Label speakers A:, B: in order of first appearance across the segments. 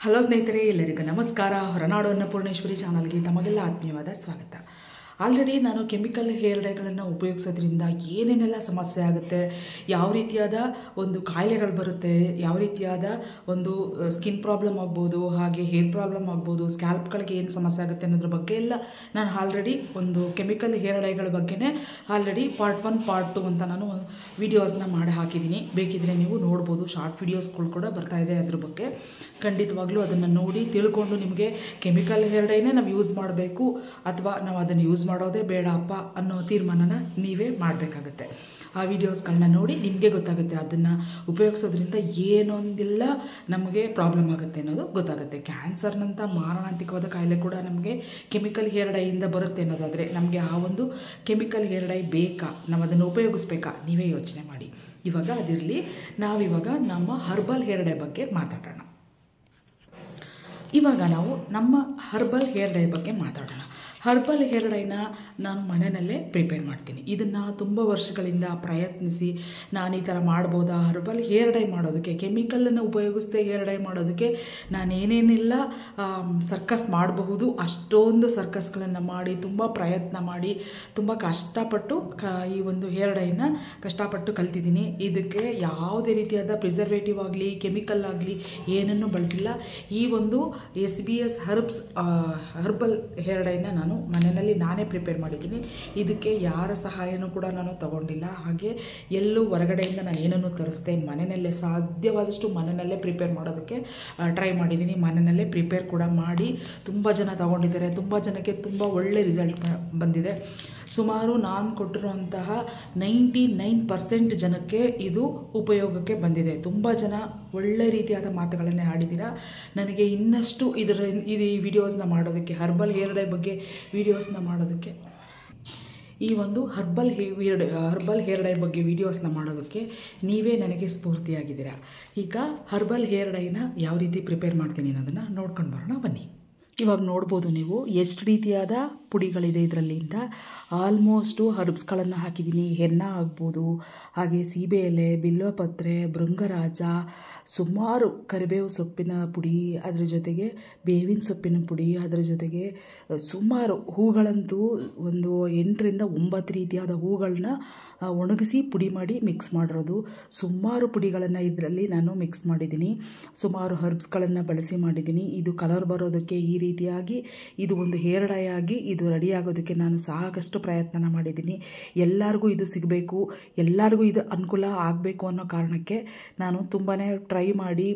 A: Hello ಸ್ನೇಹಿತರೆ, ಎಲ್ಲರಿಗೂ ನಮಸ್ಕಾರ. ಹೊರನಾಡು ಅನ್ನಪೂರ್ಣೇಶ್ವರಿ ಚಾನಲ್ಗೆ ತಮಗೆಲ್ಲ ಆತ್ಮೀಯವಾದ ಸ್ವಾಗತ. ಆಲ್ರೆಡಿ ನಾನು ಕೆಮಿಕಲ್ ಹೇರ್ ಡೈಗಳನ್ನು ಉಪಯೋಗಿಸೋದ್ರಿಂದ ಏನೇನೆಲ್ಲ ಸಮಸ್ಯೆ ಆಗುತ್ತೆ, ಯಾವ ರೀತಿಯಾದ ಒಂದು ಕಾಯಿಲೆಗಳು ಬರುತ್ತೆ, ಯಾವ ರೀತಿಯಾದ ಒಂದು ಸ್ಕಿನ್ ಪ್ರಾಬ್ಲಮ್ ಆಗ್ಬೋದು, ಹಾಗೆ ಹೇರ್ ಪ್ರಾಬ್ಲಮ್ ಆಗ್ಬೋದು, ಸ್ಕ್ಯಾಲ್ಪ್ಗಳಿಗೆ ಏನು ಸಮಸ್ಯೆ ಆಗುತ್ತೆ ಅನ್ನೋದ್ರ ಬಗ್ಗೆ ಎಲ್ಲ ನಾನು ಆಲ್ರೆಡಿ ಒಂದು ಕೆಮಿಕಲ್ ಹೇರ್ ಡೈಗಳ ಬಗ್ಗೆನೇ ಆಲ್ರೆಡಿ ಪಾರ್ಟ್ 1 ಪಾರ್ಟ್ 2 ಅಂತ ನಾನು ವಿಡಿಯೋಸ್ನ ಮಾಡಿ ಹಾಕಿದ್ದೀನಿ. ಬೇಕಿದ್ರೆ ನೀವು ನೋಡ್ಬೋದು, ಶಾರ್ಟ್ ವಿಡಿಯೋಸ್ಗಳು ಕೂಡ ಬರ್ತಾ ಇದೆ. ಅದ್ರ ಬಗ್ಗೆ ಖಂಡಿತವಾಗ್ಲೂ ಅದನ್ನು ನೋಡಿ ತಿಳ್ಕೊಂಡು ನಿಮಗೆ ಕೆಮಿಕಲ್ ಹೇರ್ ಡೈನೇ ನಾವು ಯೂಸ್ ಮಾಡಬೇಕು ಅಥವಾ ನಾವು ಅದನ್ನು ಯೂಸ್ ಮಾಡೋದೇ ಬೇಡಪ್ಪ ಅನ್ನೋ ತೀರ್ಮಾನನ ನೀವೇ ಮಾಡಬೇಕಾಗತ್ತೆ. ಆ ವಿಡಿಯೋಸ್ಗಳನ್ನ ನೋಡಿ ನಿಮಗೆ ಗೊತ್ತಾಗುತ್ತೆ ಅದನ್ನು ಉಪಯೋಗಿಸೋದ್ರಿಂದ ಏನೊಂದಿಲ್ಲ ನಮಗೆ ಪ್ರಾಬ್ಲಮ್ ಆಗುತ್ತೆ ಅನ್ನೋದು ಗೊತ್ತಾಗುತ್ತೆ. ಕ್ಯಾನ್ಸರ್ನಂಥ ಮಾರಣಾಂತಿಕವಾದ ಕಾಯಿಲೆ ಕೂಡ ನಮಗೆ ಕೆಮಿಕಲ್ ಹೇರ್ ಡೈಯಿಂದ ಬರುತ್ತೆ ಅನ್ನೋದಾದರೆ ನಮಗೆ ಆ ಒಂದು ಕೆಮಿಕಲ್ ಹೇರ್ ಡೈ ಬೇಕಾ, ನಾವು ಅದನ್ನು ಉಪಯೋಗಿಸ್ಬೇಕಾ, ನೀವೇ ಯೋಚನೆ ಮಾಡಿ. ಇವಾಗ ಅದಿರಲಿ, ನಾವಿವಾಗ ನಮ್ಮ ಹರ್ಬಲ್ ಹೇರ್ ಡೈ ಬಗ್ಗೆ ಮಾತಾಡೋಣ. ಇವಾಗ ನಾವು ನಮ್ಮ ಹರ್ಬಲ್ ಹೇರ್ ಡೈ ಬಗ್ಗೆ ಮಾತಾಡೋಣ. ಹರ್ಬಲ್ ಹೇರ್ ಡೈನ ನಾನು ಮನೆಯಲ್ಲೇ ಪ್ರಿಪೇರ್ ಮಾಡ್ತೀನಿ. ಇದನ್ನು ತುಂಬ ವರ್ಷಗಳಿಂದ ಪ್ರಯತ್ನಿಸಿ ನಾನು ಈ ಥರ ಮಾಡ್ಬೋದಾ, ಹರ್ಬಲ್ ಹೇರ್ ಡೈ ಮಾಡೋದಕ್ಕೆ, ಕೆಮಿಕಲನ್ನು ಉಪಯೋಗಿಸದೆ ಹೇರ್ ಡೈ ಮಾಡೋದಕ್ಕೆ ನಾನೇನೇನೆಲ್ಲ ಸರ್ಕಸ್ ಮಾಡಬಹುದು ಅಷ್ಟೊಂದು ಸರ್ಕಸ್ಗಳನ್ನು ಮಾಡಿ ತುಂಬ ಪ್ರಯತ್ನ ಮಾಡಿ ತುಂಬ ಕಷ್ಟಪಟ್ಟು ಈ ಒಂದು ಹೇರ್ ಡೈನ ಕಷ್ಟಪಟ್ಟು ಕಲ್ತಿದ್ದೀನಿ. ಇದಕ್ಕೆ ಯಾವುದೇ ರೀತಿಯಾದ ಪ್ರಿಸರ್ವೇಟಿವ್ ಆಗಲಿ ಕೆಮಿಕಲ್ ಆಗಲಿ ಏನನ್ನೂ ಬಳಸಿಲ್ಲ. ಈ ಒಂದು SBS ಹರ್ಬಲ್ ಹೇರ್ ಡೈನ ನಾನು ಮನೆಯಲ್ಲಿ ನಾನೇ ಪ್ರಿಪೇರ್ ಮಾಡಿದ್ದೀನಿ. ಇದಕ್ಕೆ ಯಾರ ಸಹಾಯನೂ ಕೂಡ ನಾನು ತಗೊಂಡಿಲ್ಲ. ಹಾಗೆ ಎಲ್ಲೂ ಹೊರಗಡೆಯಿಂದ ನಾನು ಏನನ್ನೂ ತರಿಸ್ದೆ, ಮನೆಯಲ್ಲೇ ಸಾಧ್ಯವಾದಷ್ಟು ಮನೆಯಲ್ಲೇ ಪ್ರಿಪೇರ್ ಮಾಡೋದಕ್ಕೆ ಟ್ರೈ ಮಾಡಿದ್ದೀನಿ. ಮನೆಯಲ್ಲೇ ಪ್ರಿಪೇರ್ ಕೂಡ ಮಾಡಿ ತುಂಬ ಜನ ತಗೊಂಡಿದ್ದಾರೆ. ತುಂಬ ಜನಕ್ಕೆ ತುಂಬ ಒಳ್ಳೆ ರಿಸಲ್ಟ್ ಬಂದಿದೆ. ಸುಮಾರು ನಾನು ಕೊಟ್ಟಿರುವಂತಹ 99% ಜನಕ್ಕೆ ಇದು ಉಪಯೋಗಕ್ಕೆ ಬಂದಿದೆ. ತುಂಬ ಜನ ಒಳ್ಳೆ ರೀತಿಯಾದ ಮಾತುಗಳನ್ನೇ ಆಡಿದ್ದೀರಾ. ನನಗೆ ಇನ್ನಷ್ಟು ಇದು ಈ ವಿಡಿಯೋಸ್ನ ಮಾಡೋದಕ್ಕೆ, ಹರ್ಬಲ್ ಹೇರ್ ಡೈ ಬಗ್ಗೆ ವಿಡಿಯೋಸ್ನ ಮಾಡೋದಕ್ಕೆ, ಈ ಒಂದು ಹರ್ಬಲ್ ಹೇರ್ ಡೈ ಬಗ್ಗೆ ವಿಡಿಯೋಸ್ನ ಮಾಡೋದಕ್ಕೆ ನೀವೇ ನನಗೆ ಸ್ಫೂರ್ತಿಯಾಗಿದ್ದೀರಾ. ಈಗ ಹರ್ಬಲ್ ಹೇರ್ ಡೈನ ಯಾವ ರೀತಿ ಪ್ರಿಪೇರ್ ಮಾಡ್ತೀನಿ ಅನ್ನೋದನ್ನು ನೋಡ್ಕೊಂಡು ಬರೋಣ ಬನ್ನಿ. ಇವಾಗ ನೋಡ್ಬೋದು ನೀವು ಎಷ್ಟು ರೀತಿಯಾದ ಪುಡಿಗಳಿದೆ ಇದರಲ್ಲಿ ಅಂತ. ಆಲ್ಮೋಸ್ಟು ಹರ್ಬ್ಸ್ಗಳನ್ನು ಹಾಕಿದ್ದೀನಿ. ಹೆನ್ನ ಆಗ್ಬೋದು, ಹಾಗೆ ಸೀಬೆ ಎಲೆ, ಬಿಲ್ವಪತ್ರೆ, ಭೃಂಗರಾಜ, ಸುಮಾರು ಕರಿಬೇವು ಸೊಪ್ಪಿನ ಪುಡಿ, ಅದರ ಜೊತೆಗೆ ಬೇವಿನ ಸೊಪ್ಪಿನ ಪುಡಿ, ಅದರ ಜೊತೆಗೆ ಸುಮಾರು ಹೂಗಳಂತೂ ಒಂದು 8ರಿಂದ 9 ರೀತಿಯಾದ ಹೂಗಳನ್ನ ಒಣಗಿಸಿ ಪುಡಿ ಮಾಡಿ ಮಿಕ್ಸ್ ಮಾಡಿರೋದು. ಸುಮಾರು ಪುಡಿಗಳನ್ನು ಇದರಲ್ಲಿ ನಾನು ಮಿಕ್ಸ್ ಮಾಡಿದ್ದೀನಿ. ಸುಮಾರು ಹರ್ಬ್ಸ್ಗಳನ್ನು ಬಳಸಿ ಮಾಡಿದ್ದೀನಿ. ಇದು ಕಲರ್ ಬರೋದಕ್ಕೆ ಈ ರೀತಿಯಾಗಿ ಇದು ಒಂದು ಹೇರ್ ಡೈ ಆಗಿ ಇದು ರೆಡಿ ಆಗೋದಕ್ಕೆ ನಾನು ಸಾಕಷ್ಟು ಪ್ರಯತ್ನ ಮಾಡಿದ್ದೀನಿ. ಎಲ್ಲರಿಗೂ ಇದು ಸಿಗಬೇಕು, ಎಲ್ಲರಿಗೂ ಇದು ಅನುಕೂಲ ಆಗಬೇಕು ಅನ್ನೋ ಕಾರಣಕ್ಕೆ ನಾನು ತುಂಬಾ ಟ್ರೈ ಮಾಡಿ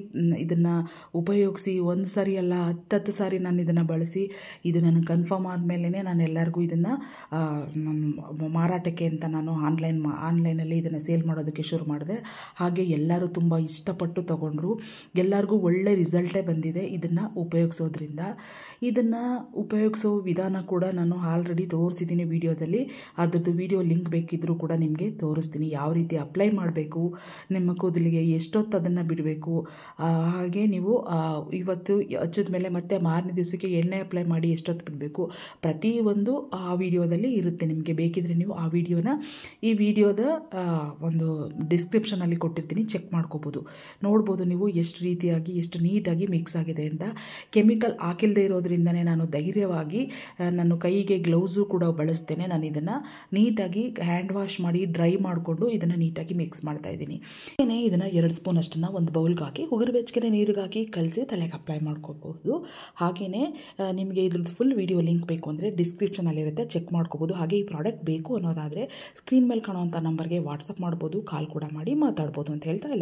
A: ಇದನ್ನು ಉಪಯೋಗಿಸಿ ಒಂದು ಸಾರಿ ಅಲ್ಲ 10 ಸಾರಿ ನಾನು ಇದನ್ನು ಬಳಸಿ ಇದು ನನಗೆ ಕನ್ಫರ್ಮ್ ಆದಮೇಲೆ ನಾನು ಎಲ್ಲರಿಗೂ ಇದನ್ನು ಮಾರಾಟಕ್ಕೆ ಅಂತ ನಾನು ಆನ್ಲೈನಲ್ಲಿ ಇದನ್ನು ಸೇಲ್ ಮಾಡೋದಕ್ಕೆ ಶುರು ಮಾಡಿದೆ. ಹಾಗೆ ಎಲ್ಲರೂ ತುಂಬ ಇಷ್ಟಪಟ್ಟು ತಗೊಂಡ್ರು. ಎಲ್ಲರಿಗೂ ಒಳ್ಳೆ ರಿಸಲ್ಟೇ ಬಂದಿದೆ ಇದನ್ನು ಉಪಯೋಗಿಸೋದ್ರಿಂದ. ಇದನ್ನು ಉಪಯೋಗಿಸೋ ವಿಧಾನ ಕೂಡ ನಾನು ಆಲ್ರೆಡಿ ತೋರಿಸಿದ್ದೀನಿ ವಿಡಿಯೋದಲ್ಲಿ. ಅದ್ರದ್ದು ವಿಡಿಯೋ ಲಿಂಕ್ ಬೇಕಿದ್ದರೂ ಕೂಡ ನಿಮಗೆ ತೋರಿಸ್ತೀನಿ. ಯಾವ ರೀತಿ ಅಪ್ಲೈ ಮಾಡಬೇಕು, ನಿಮ್ಮ ಕೂದಲಿಗೆ ಎಷ್ಟೊತ್ತು ಅದನ್ನು ಬಿಡಬೇಕು, ಹಾಗೆ ನೀವು ಇವತ್ತು ಹಚ್ಚಿದ ಮೇಲೆ ಮತ್ತೆ ಮಾರನೇ ದಿವಸಕ್ಕೆ ಎಣ್ಣೆ ಅಪ್ಲೈ ಮಾಡಿ ಎಷ್ಟೊತ್ತು ಬಿಡಬೇಕು, ಪ್ರತಿಯೊಂದು ಆ ವಿಡಿಯೋದಲ್ಲಿ ಇರುತ್ತೆ. ನಿಮಗೆ ಬೇಕಿದ್ರೆ ನೀವು ಆ ಈ ವಿಡಿಯೋದ ಒಂದು ಡಿಸ್ಕ್ರಿಪ್ಷನಲ್ಲಿ ಕೊಟ್ಟಿರ್ತೀನಿ, ಚೆಕ್ ಮಾಡ್ಕೋಬೋದು. ನೋಡ್ಬೋದು ನೀವು ಎಷ್ಟು ರೀತಿಯಾಗಿ ಎಷ್ಟು ನೀಟಾಗಿ ಮಿಕ್ಸ್ ಆಗಿದೆ ಅಂತ. ಕೆಮಿಕಲ್ ಹಾಕಿಲ್ಲದೆ ಇರೋದ್ರಿಂದನೇ ನಾನು ಧೈರ್ಯವಾಗಿ ನನ್ನ ಕೈಗೆ ಗ್ಲೌಸು ಕೂಡ ಬಳಸ್ತೇನೆ. ನಾನು ಇದನ್ನು ನೀಟಾಗಿ ಹ್ಯಾಂಡ್ ವಾಶ್ ಮಾಡಿ ಡ್ರೈ ಮಾಡಿಕೊಂಡು ಇದನ್ನು ನೀಟಾಗಿ ಮಿಕ್ಸ್ ಮಾಡ್ತಾಯಿದ್ದೀನಿ. ಇದನ್ನು 2 ಸ್ಪೂನ್ ಅಷ್ಟನ್ನು ಒಂದು ಬೌಲ್ಗೆ ಹಾಕಿ ಉಗುರು ಬೆಚ್ಚಗೆ ನೀರಿಗೆ ಹಾಕಿ ಕಲಸಿ ತಲೆಗೆ ಅಪ್ಲೈ ಮಾಡ್ಕೋಬಹುದು. ಹಾಗೆಯೇ ನಿಮಗೆ ಇದ್ರದ್ದು ಫುಲ್ ವಿಡಿಯೋ ಲಿಂಕ್ ಬೇಕು ಅಂದರೆ ಡಿಸ್ಕ್ರಿಪ್ಷನಲ್ಲಿರುತ್ತೆ, ಚೆಕ್ ಮಾಡ್ಕೋಬೋದು. ಹಾಗೆ ಈ ಪ್ರಾಡಕ್ಟ್ ಬೇಕು ಅನ್ನೋದಾದರೆ ಸ್ಕ್ರೀನ್ ಮೇಲೆ ಕಾಣುವಂಥ ನಂಬರ್ಗೆ ವಾಟ್ಸಪ್ ಮಾಡ್ಬೋದು, ಕಾಲ್ ಕೂಡ ಮಾಡಿ ಮಾತಾಡ್ಬೋದು ಅಂತ ಹೇಳ್ತಾ ಇಲ್ಲ.